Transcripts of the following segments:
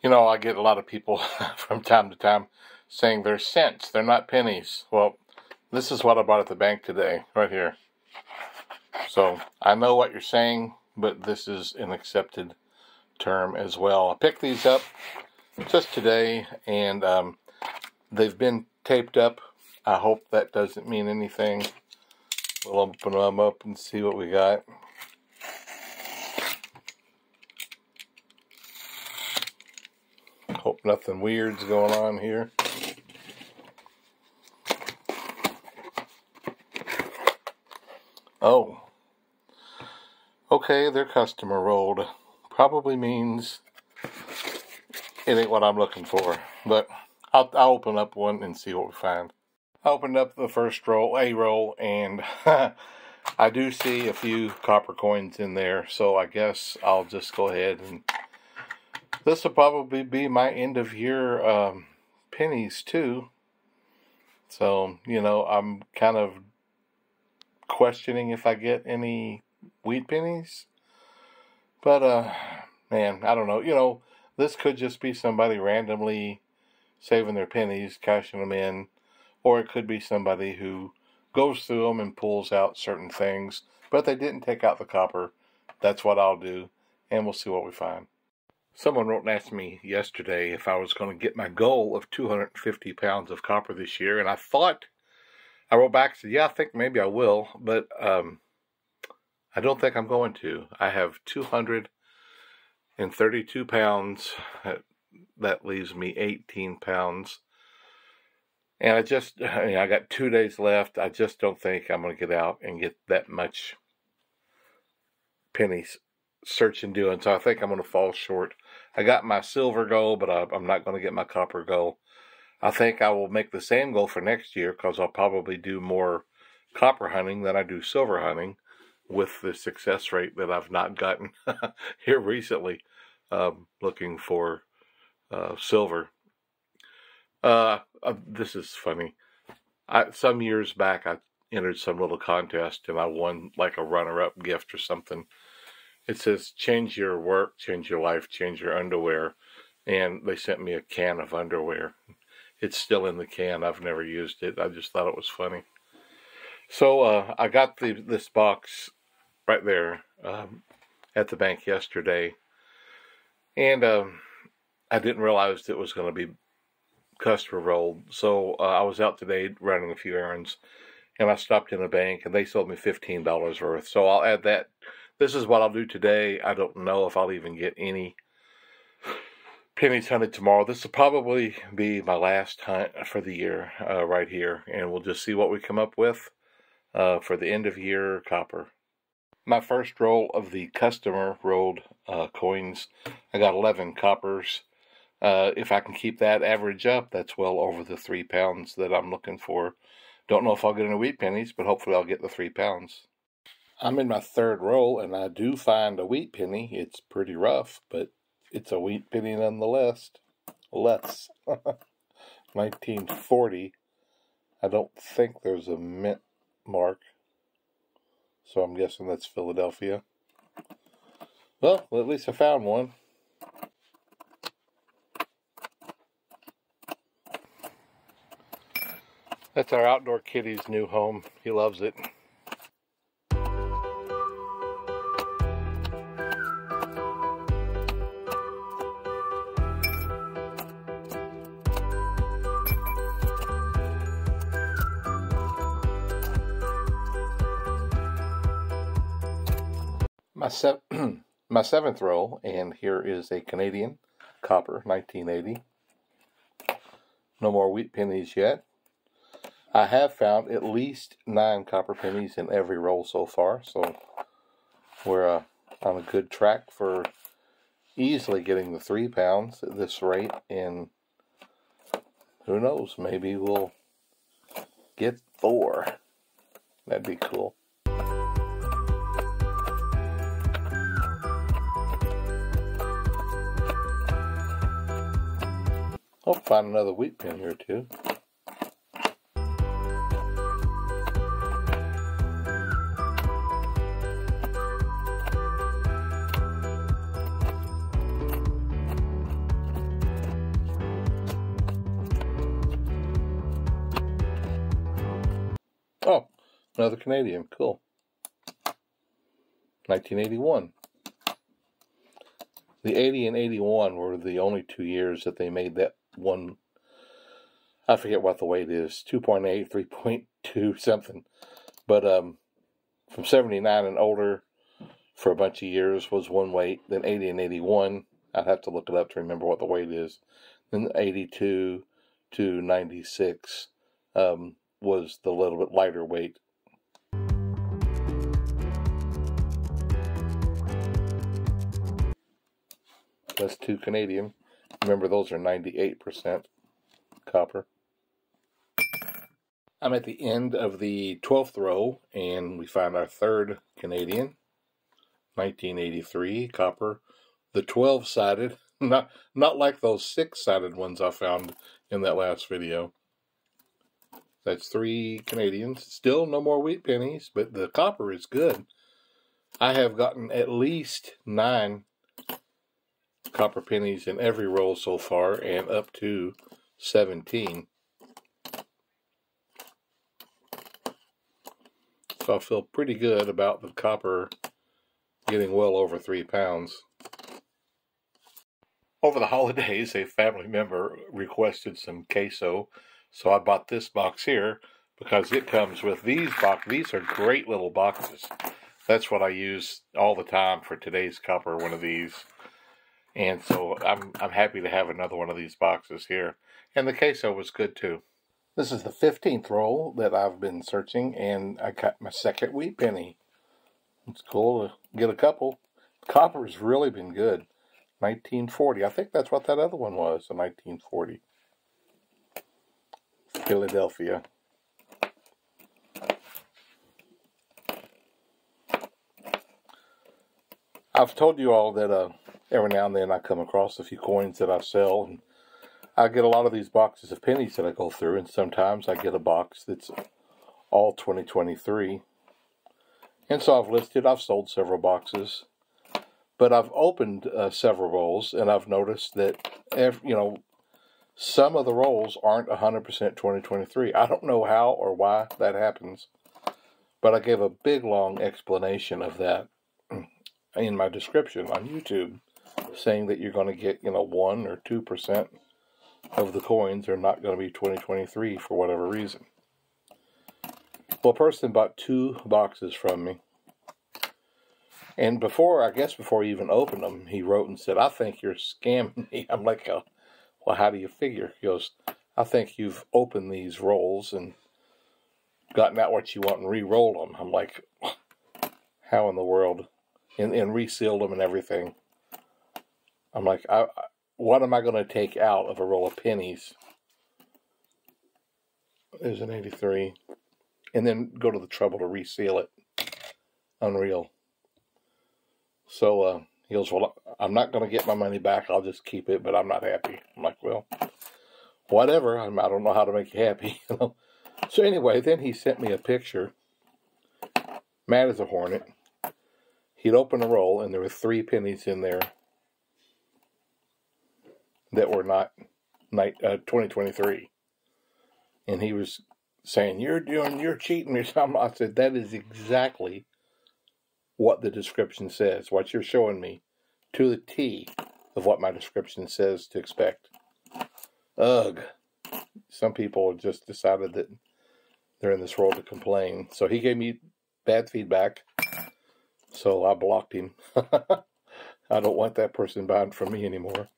You know, I get a lot of people from time to time saying they're cents, they're not pennies. Well, this is what I bought at the bank today, right here. So, I know what you're saying, but this is an accepted term as well. I picked these up just today, and they've been taped up. I hope that doesn't mean anything. We'll open them up and see what we got. Hope nothing weird's going on here. Oh. Okay, they're customer rolled. Probably means it ain't what I'm looking for. But I'll open up one and see what we find. I opened up the first roll, A roll, and I do see a few copper coins in there. So I guess I'll just go ahead and... This will probably be my end of year pennies too. So, you know, I'm kind of questioning if I get any wheat pennies. But, man, I don't know. You know, this could just be somebody randomly saving their pennies, cashing them in. Or it could be somebody who goes through them and pulls out certain things. But they didn't take out the copper. That's what I'll do. And we'll see what we find. Someone wrote and asked me yesterday if I was going to get my goal of 250 pounds of copper this year. And I wrote back and said, yeah, I think maybe I will. But I don't think I'm going to. I have 232 pounds. That leaves me 18 pounds. And I got 2 days left. I just don't think I'm going to get out and get that much pennies searching doing. So I think I'm going to fall short. I got my silver goal, but I'm not going to get my copper goal. I think I will make the same goal for next year because I'll probably do more copper hunting than I do silver hunting with the success rate that I've not gotten here recently looking for silver. This is funny. Some years back I entered some little contest and I won like a runner-up gift or something. It says, change your work, change your life, change your underwear. And they sent me a can of underwear. It's still in the can. I've never used it. I just thought it was funny. So I got this box right there at the bank yesterday. And I didn't realize it was going to be customer rolled. So I was out today running a few errands. And I stopped in a bank and they sold me $15 worth. So I'll add that. This is what I'll do today. I don't know if I'll even get any pennies hunted tomorrow. This will probably be my last hunt for the year right here. And we'll just see what we come up with for the end of year copper. My first roll of the customer rolled coins, I got 11 coppers. If I can keep that average up, that's well over the 3 pounds that I'm looking for. Don't know if I'll get any wheat pennies, but hopefully I'll get the 3 pounds. I'm in my third roll, and I do find a wheat penny. It's pretty rough, but it's a wheat penny nonetheless. 1940. I don't think there's a mint mark, so I'm guessing that's Philadelphia. Well, at least I found one. That's our outdoor kitty's new home. He loves it. My seventh roll, and here is a Canadian copper, 1980. No more wheat pennies yet. I have found at least 9 copper pennies in every roll so far, so we're on a good track for easily getting the 3 pounds at this rate, and who knows, maybe we'll get 4. That'd be cool. Hope to find another wheat penny or two. Oh, another Canadian. Cool. 1981. The 80 and 81 were the only 2 years that they made that one. I forget what the weight is. 2.8, 3.2 something. But from 79 and older for a bunch of years was one weight. Then 80 and 81. I'd have to look it up to remember what the weight is. Then 82 to 96 was the little bit lighter weight. That's 2 Canadian. Remember, those are 98% copper. I'm at the end of the 12th row, and we found our 3rd Canadian. 1983 copper. The 12-sided. Not like those 6-sided ones I found in that last video. That's 3 Canadians. Still no more wheat pennies, but the copper is good. I have gotten at least 9 copper pennies in every roll so far, and up to 17. So I feel pretty good about the copper getting well over 3 pounds. Over the holidays, a family member requested some queso, so I bought this box here because it comes with these boxes. These are great little boxes. That's what I use all the time for today's copper, one of these. And so I'm happy to have another one of these boxes here. And the queso was good too. This is the 15th roll that I've been searching, and I got my 2nd wheat penny. It's cool to get a couple. Copper's really been good. 1940. I think that's what that other one was, a 1940. Philadelphia. I've told you all that every now and then I come across a few coins that I sell, and I get a lot of these boxes of pennies that I go through, and sometimes I get a box that's all 2023. And so I've sold several boxes, but I've opened several rolls, and I've noticed that, some of the rolls aren't 100% 2023. I don't know how or why that happens, but I gave a big, long explanation of that in my description on YouTube, saying that you're going to get, 1 or 2% of the coins are not going to be 2023 for whatever reason. Well, a person bought 2 boxes from me, and before he even opened them, he wrote and said, "I think you're scamming me." I'm like, well, how do you figure? He goes, "I think you've opened these rolls and gotten out what you want and re-rolled them." I'm like, how in the world? And resealed them and everything. I'm like, what am I going to take out of a roll of pennies? There's an 83. And then go to the trouble to reseal it. Unreal. So he goes, "Well, I'm not going to get my money back. I'll just keep it, but I'm not happy." I'm like, well, whatever. I don't know how to make you happy. So anyway, then he sent me a picture. Mad as a hornet. He'd open a roll, and there were 3 pennies in there that were not 2023. And he was saying, you're cheating or something. I said, that is exactly what the description says, what you're showing me, to the T of what my description says to expect. Ugh. Some people have just decided that they're in this world to complain. So he gave me bad feedback. So I blocked him. I don't want that person buying from me anymore.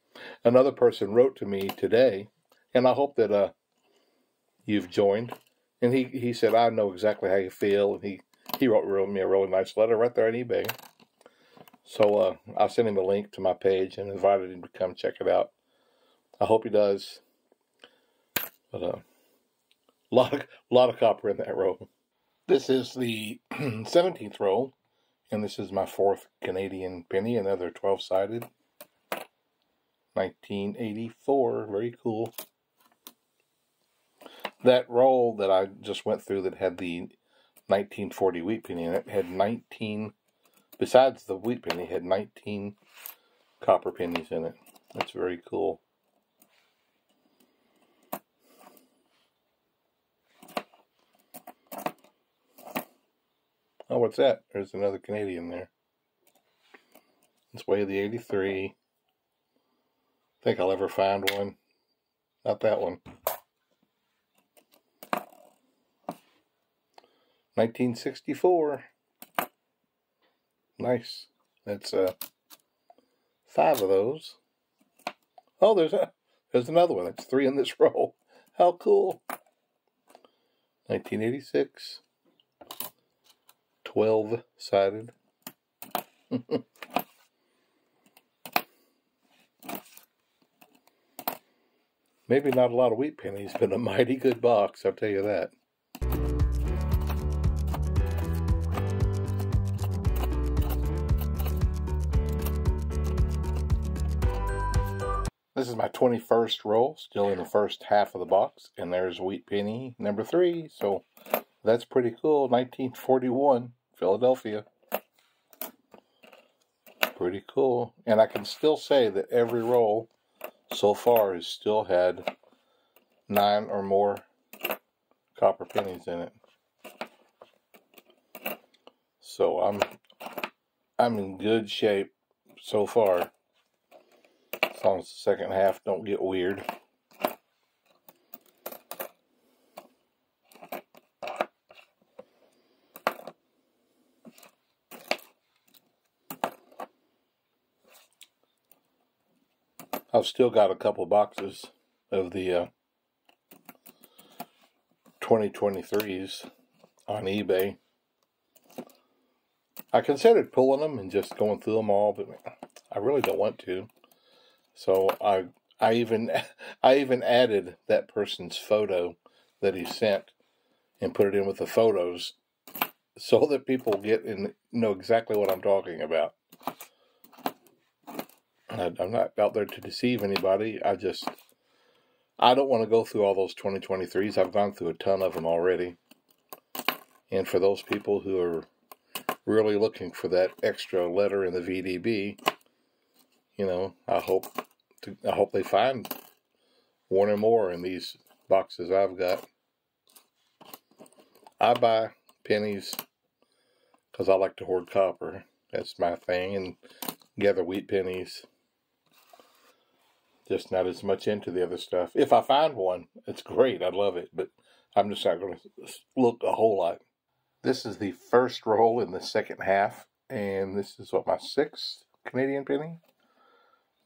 Another person wrote to me today, and I hope that you've joined. And he said, "I know exactly how you feel." And he wrote me a really nice letter right there on eBay. So I sent him a link to my page and invited him to come check it out. I hope he does. But lot of copper in that row. This is the 17th row. And this is my 4th Canadian penny, another 12-sided. 1984, very cool. That roll that I just went through that had the 1940 wheat penny in it had 19, besides the wheat penny, had 19 copper pennies in it. That's very cool. Oh, what's that? There's another Canadian there. It's way of the 83. Think I'll ever find one. Not that one. 1964. Nice. That's 5 of those. Oh, there's another one. That's 3 in this row. How cool. 1986. 12-sided. Maybe not a lot of wheat pennies, but a mighty good box, I'll tell you that. This is my 21st roll, still in the first half of the box, and there's wheat penny number 3, so that's pretty cool. 1941, Philadelphia. Pretty cool. And I can still say that every roll so far has still had 9 or more copper pennies in it. So I'm in good shape so far. As long as the second half don't get weird. I've still got a couple boxes of the 2023s on eBay. I considered pulling them and just going through them all, but I really don't want to. So I even added that person's photo that he sent and put it in with the photos so that people get and know exactly what I'm talking about. I'm not out there to deceive anybody. I don't want to go through all those 2023s. I've gone through a ton of them already. And for those people who are really looking for that extra letter in the VDB, you know, I hope they find one or more in these boxes I've got. I buy pennies because I like to hoard copper. That's my thing, and gather wheat pennies. Just not as much into the other stuff. If I find one, it's great. I love it, but I'm just not going to look a whole lot. This is the first roll in the second half, and this is what, my 6th Canadian penny,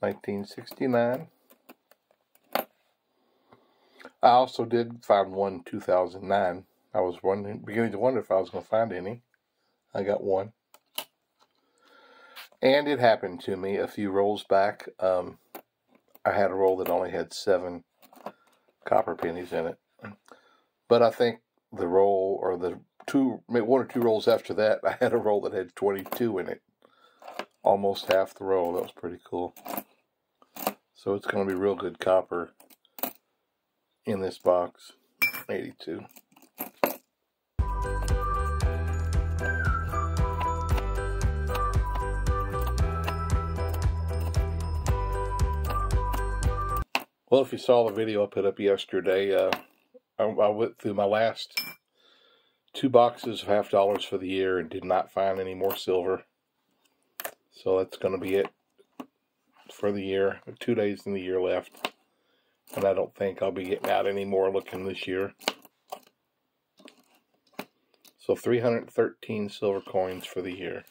1969. I also did find one 2009. I was beginning to wonder if I was going to find any. I got one. And it happened to me a few rolls back. I had a roll that only had 7 copper pennies in it. But I think the roll, or the 1 or 2 rolls after that, I had a roll that had 22 in it. Almost half the roll. That was pretty cool. So it's going to be real good copper in this box. 82. Well, if you saw the video I put up yesterday, I went through my last 2 boxes of $50 for the year and did not find any more silver. So that's going to be it for the year. 2 days in the year left. And I don't think I'll be getting out any more looking this year. So 313 silver coins for the year.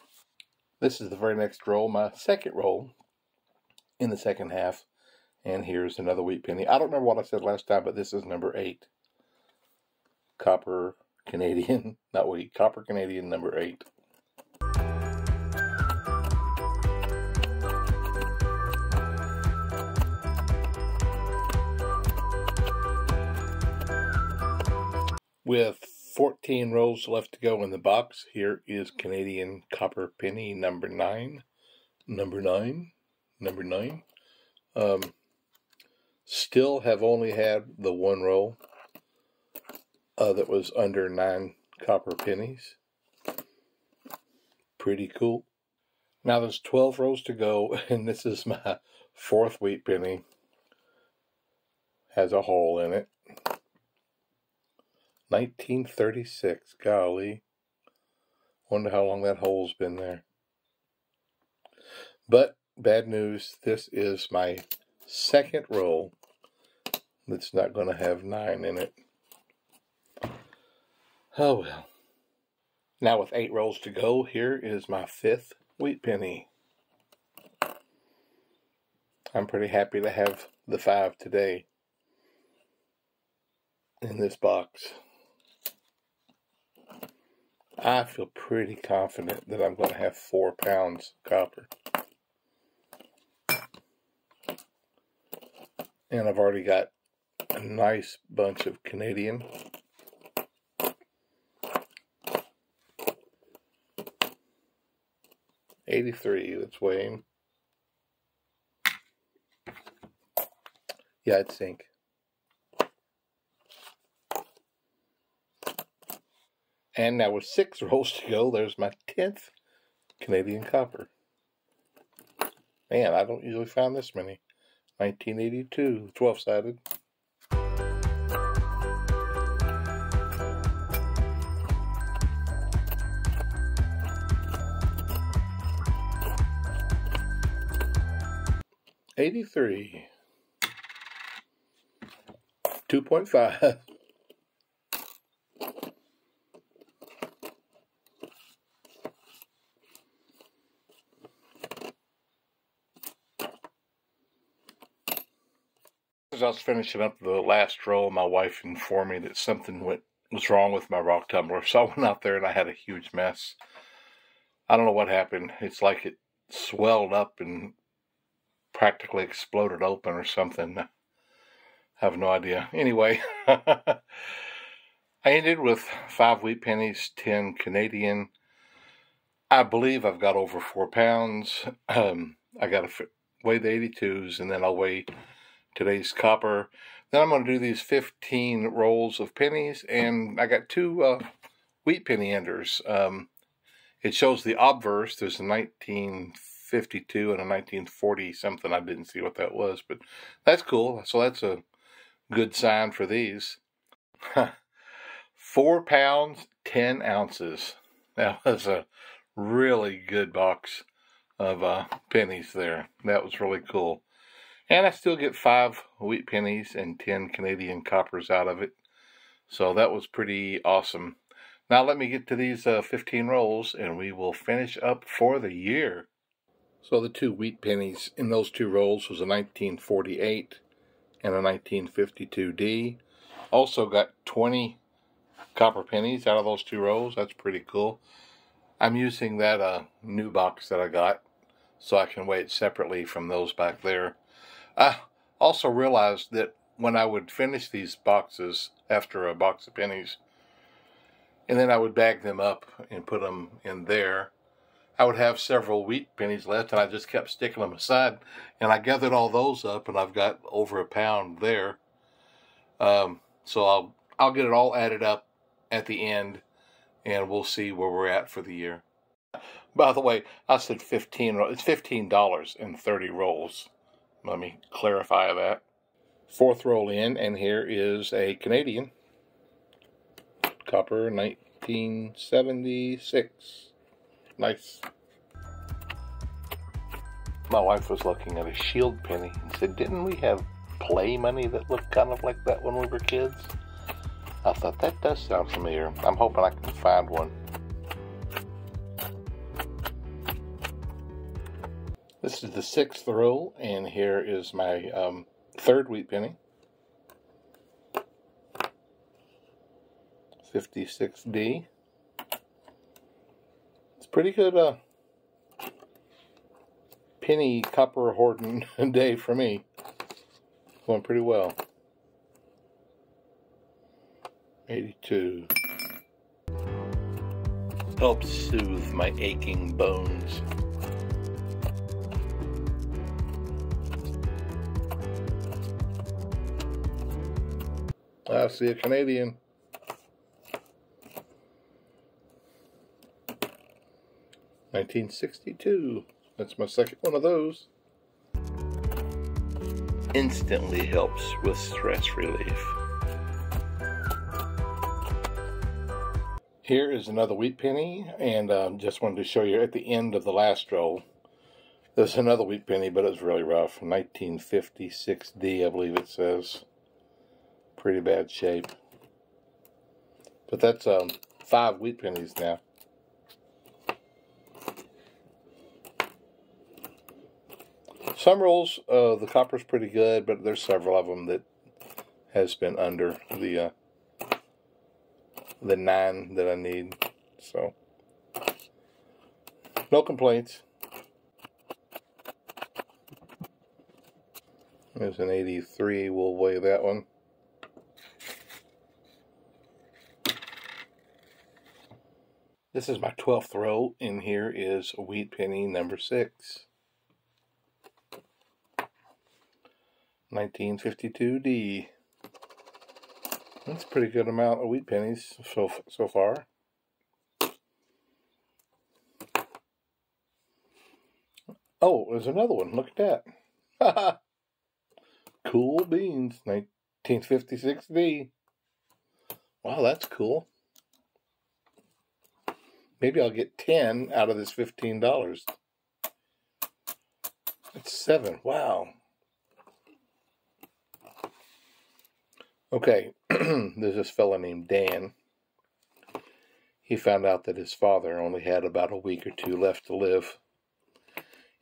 This is the very next roll, my second roll in the second half. And here's another wheat penny. I don't remember what I said last time, but this is number 8. Copper Canadian, not wheat, copper Canadian number 8. With 14 rolls left to go in the box, here is Canadian copper penny number 9. Number 9. Still have only had the 1 roll that was under 9 copper pennies. Pretty cool. Now there's 12 rolls to go, and this is my 4th wheat penny. Has a hole in it. 1936, golly. Wonder how long that hole's been there. But bad news, this is my second roll that's not going to have 9 in it. Oh well. Now with 8 rolls to go, here is my 5th wheat penny. I'm pretty happy to have the 5 today in this box. I feel pretty confident that I'm going to have 4 pounds copper. And I've already got a nice bunch of Canadian. $83, that's weighing. Yeah, it's zinc. And now with 6 rolls to go, there's my 10th Canadian copper. Man, I don't usually find this many. 1982, 12-sided. $83. 2.5. As I was finishing up the last roll, my wife informed me that something was wrong with my rock tumbler. So I went out there and I had a huge mess. I don't know what happened. It's like it swelled up and practically exploded open or something. I have no idea. Anyway, I ended with 5 wheat pennies, 10 Canadian. I believe I've got over 4 pounds. I got to weigh the 82s, and then I'll weigh today's copper. Then I'm going to do these 15 rolls of pennies, and I got 2 wheat penny enders. It shows the obverse. There's a 1952 and a 1940 something. I didn't see what that was, but that's cool. So that's a good sign for these. 4 pounds, 10 ounces. That was a really good box of pennies there. That was really cool. And I still get 5 wheat pennies and 10 Canadian coppers out of it. So that was pretty awesome. Now let me get to these 15 rolls and we will finish up for the year. So the 2 wheat pennies in those 2 rolls was a 1948 and a 1952D. Also got 20 copper pennies out of those 2 rolls. That's pretty cool. I'm using that new box that I got so I can weigh it separately from those back there. I also realized that when I would finish these boxes after a box of pennies, and then I would bag them up and put them in there, I would have several wheat pennies left, and I just kept sticking them aside. And I gathered all those up, and I've got over a pound there. So I'll get it all added up at the end, and we'll see where we're at for the year. By the way, I said 15. It's $15 in 30 rolls. Let me clarify that. 4th roll in, and here is a Canadian copper 1976. Nice. My wife was looking at a shield penny and said, "Didn't we have play money that looked kind of like that when we were kids?" I thought, that does sound familiar. I'm hoping I can find one. This is the 6th roll, and here is my 3rd wheat penny. 56D. It's pretty good penny copper hoarding day for me. Going pretty well. 82. Helps soothe my aching bones. I see a Canadian. 1962. That's my second one of those. Instantly helps with stress relief. Here is another wheat penny, and just wanted to show you at the end of the last roll. There's another wheat penny, but it's really rough. 1956D, I believe it says. Pretty bad shape. But that's 5 wheat pennies now. Some rolls, the copper's pretty good, but there's several of them that has been under the 9 that I need. So, no complaints. There's an 83. We'll weigh that one. This is my 12th row, and here is a wheat penny number 6. 1952D. That's a pretty good amount of wheat pennies so far. Oh, there's another one. Look at that. Cool beans. 1956D. Wow, that's cool. Maybe I'll get 10 out of this $15. That's 7. Wow. Okay, there's this fella named Dan. He found out that his father only had about a week or 2 left to live,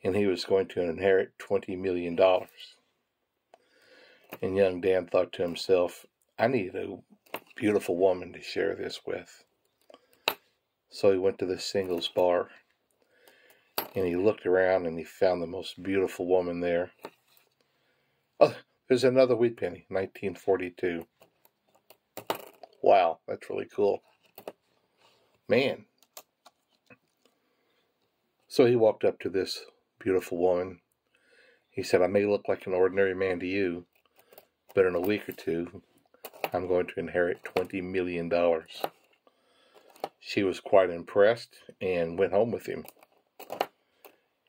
and he was going to inherit $20 million. And young Dan thought to himself, I need a beautiful woman to share this with. So he went to the singles bar, and he looked around, and he found the most beautiful woman there. Oh, there's another wheat penny, 1942. Wow, that's really cool. Man. So he walked up to this beautiful woman. He said, I may look like an ordinary man to you, but in a week or 2, I'm going to inherit $20 million. She was quite impressed and went home with him.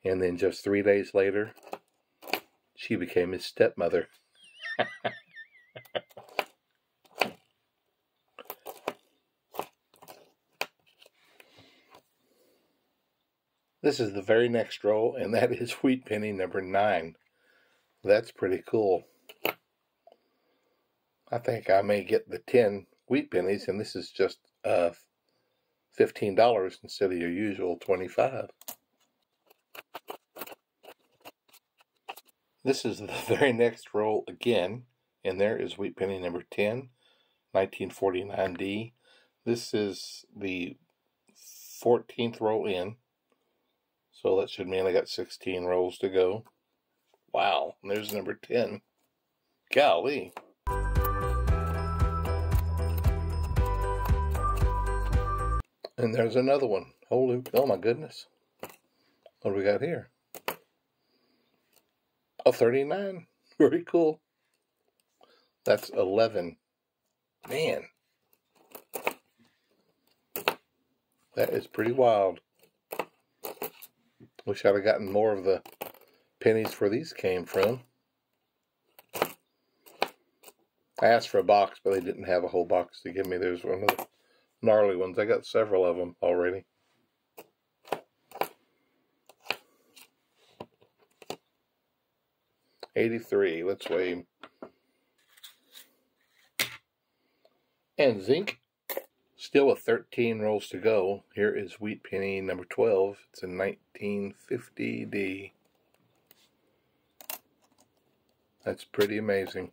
And then just 3 days later, she became his stepmother. This is the very next roll, and that is wheat penny number 9. That's pretty cool. I think I may get the 10 wheat pennies, and this is just $15 instead of your usual $25. This is the very next roll again, and there is wheat penny number 10, 1949D. This is the 14th roll in, so that should mean I got 16 rolls to go. Wow, and there's number 10. Golly. And there's another one. Holy, oh my goodness. What do we got here? Oh, 39. Very cool. That's 11. Man. That is pretty wild. Wish I'd have gotten more of the pennies where these came from. I asked for a box, but they didn't have a whole box to give me. There's one of the gnarly ones. I got several of them already. $83. Let's weigh him. And zinc. Still with 13 rolls to go. Here is wheat penny number 12. It's a 1950D. That's pretty amazing.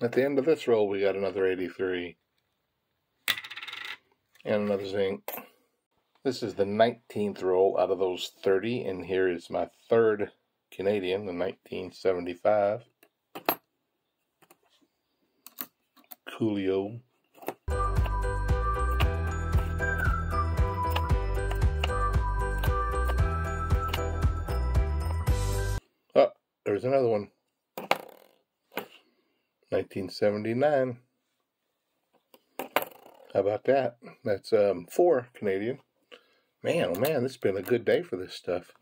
At the end of this roll, we got another 83. And another zinc. This is the 19th roll out of those 30, and here is my 3rd Canadian, the 1975. Coolio. Oh, there's another one. 1979. How about that? That's 4 Canadian. Man, oh man, this has been a good day for this stuff.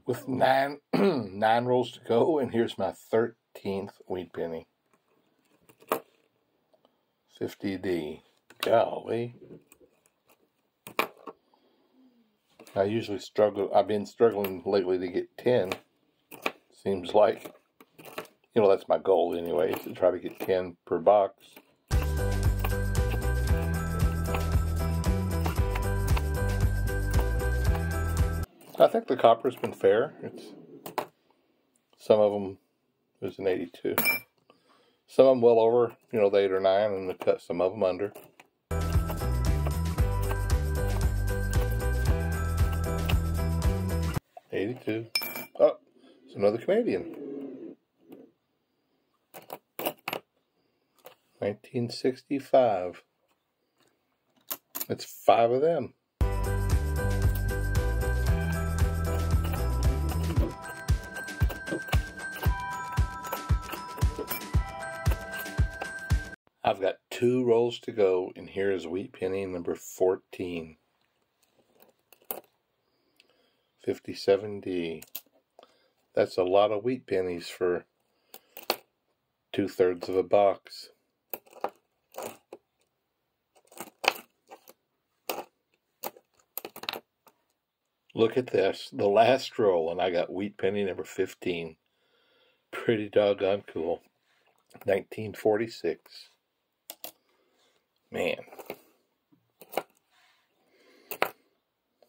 with nine rolls to go, and here's my 13th wheat penny. 50D. Golly. I usually struggle. I've been struggling lately to get 10. Seems like, you know, that's my goal anyway, to try to get 10 per box. I think the copper's been fair. Some of them, there's an 82. Some of them well over, you know, the 8 or 9, and cut some of them under. $82. Oh, it's another Canadian. 1965. It's 5 of them. I've got 2 rolls to go, and here is wheat penny number 14. 57D. That's a lot of wheat pennies for 2/3 of a box. Look at this, the last roll, and I got wheat penny number 15. Pretty doggone cool. 1946. Man.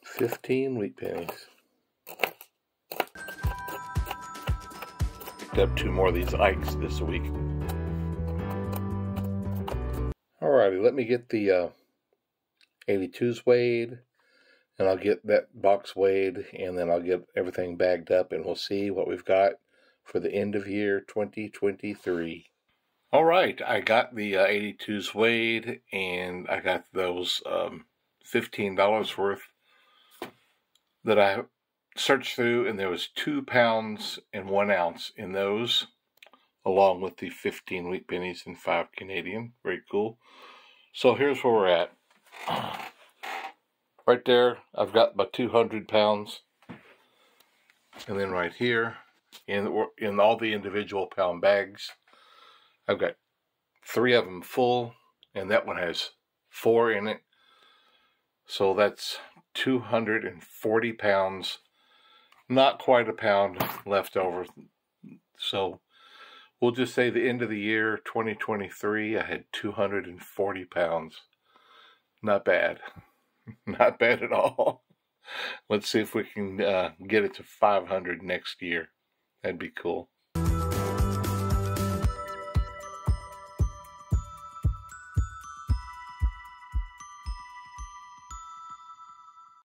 15 wheat pennies. Picked up 2 more of these Ikes this week. Alrighty, let me get the 82s weighed, and I'll get that box weighed, and then I'll get everything bagged up, and we'll see what we've got for the end of year 2023. All right, I got the 82s weighed, and I got those $15 worth that I searched through, and there was 2 pounds and 1 ounce in those, along with the 15 wheat pennies and 5 Canadian. Very cool. So here's where we're at. Right there, I've got about 200 pounds. And then right here, in all the individual pound bags, I've got 3 of them full, and that one has 4 in it. So that's 240 pounds. Not quite a pound left over. So we'll just say the end of the year, 2023, I had 240 pounds. Not bad. Not bad at all. Let's see if we can get it to 500 next year. That'd be cool.